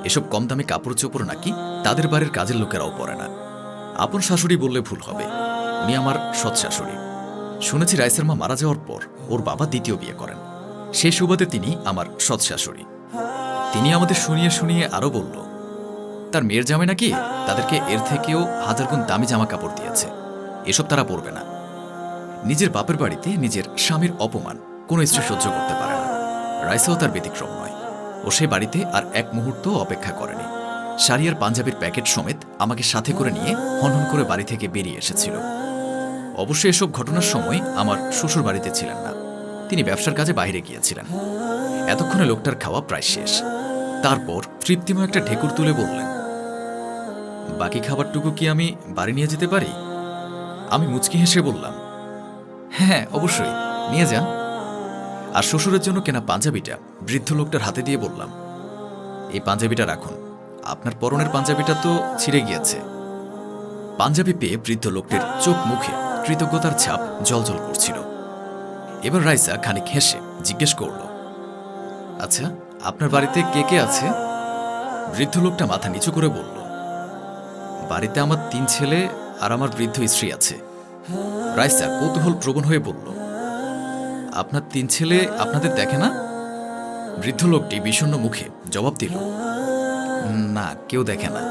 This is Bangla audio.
এসব কম দামি কাপড় চোপড় নাকি তাদের বাড়ির কাজের লোকেরাও পরে না। আপন শাশুড়ি বললে ভুল হবে, উনি আমার সৎ শাশুড়ি। শুনেছি রাইসার মা মারা যাওয়ার পর ওর বাবা দ্বিতীয় বিয়ে করেন, সেই সুবাদে তিনি আমার সৎ শাশুড়ি। তিনি আমাদের শুনিয়ে শুনিয়ে আরও বলল, তার মেয়ের জামাই নাকি তাদেরকে এর থেকেও হাজার গুণ দামি জামা কাপড় দিয়েছে, এসব তারা পরবে না। নিজের বাপের বাড়িতে নিজের স্বামীর অপমান কোনো স্ত্রী সহ্য করতে পারে না। রাইসাও তার ব্যতিক্রম নয়। ও সে বাড়িতে আর এক মুহূর্ত অপেক্ষা করেনি। শাড়ি আর পাঞ্জাবির প্যাকেট সমেত আমাকে সাথে করে নিয়ে হনহন করে বাড়ি থেকে বেরিয়ে এসেছিল। অবশ্যই এসব ঘটনার সময় আমার শ্বশুর বাড়িতে ছিলেন না, তিনি ব্যবসার কাজে বাইরে গিয়েছিলেন। এতক্ষণে লোকটার খাওয়া প্রায় শেষ। তারপর তৃপ্তিময় একটা ঢেকুর তুলে বললেন, বাকি খাবারটুকু কি আমি বাড়ি নিয়ে যেতে পারি? আমি মুচকি হেসে বললাম, হ্যাঁ অবশ্যই, নিয়ে যান। আর শ্বশুরের জন্য কেনা পাঞ্জাবিটা বৃদ্ধ লোকটার হাতে দিয়ে বললাম, এই পাঞ্জাবিটা রাখুন, আপনার পরনের পাঞ্জাবিটা তো ছিঁড়ে গিয়েছে। পাঞ্জাবি পেয়ে বৃদ্ধ লোকটির চোখ মুখে কৃতজ্ঞতার ছাপ জ্বলজ্বল করছিল। এবার রাইসা খানিক হেসে জিজ্ঞেস করল, আচ্ছা আপনার বাড়িতে কে কে আছে? বৃদ্ধ লোকটা মাথা নিচু করে বলল, বাড়িতে আমার 3 ছেলে আর আমার বৃদ্ধ স্ত্রী আছে। রাইসা কৌতূহল প্রবণ হয়ে বলল, আপনার 3 ছেলে আপনাদের দেখে না? বৃদ্ধ লোকটি বিষণ্ণ মুখে জবাব দিল, না কেউ দেখে না।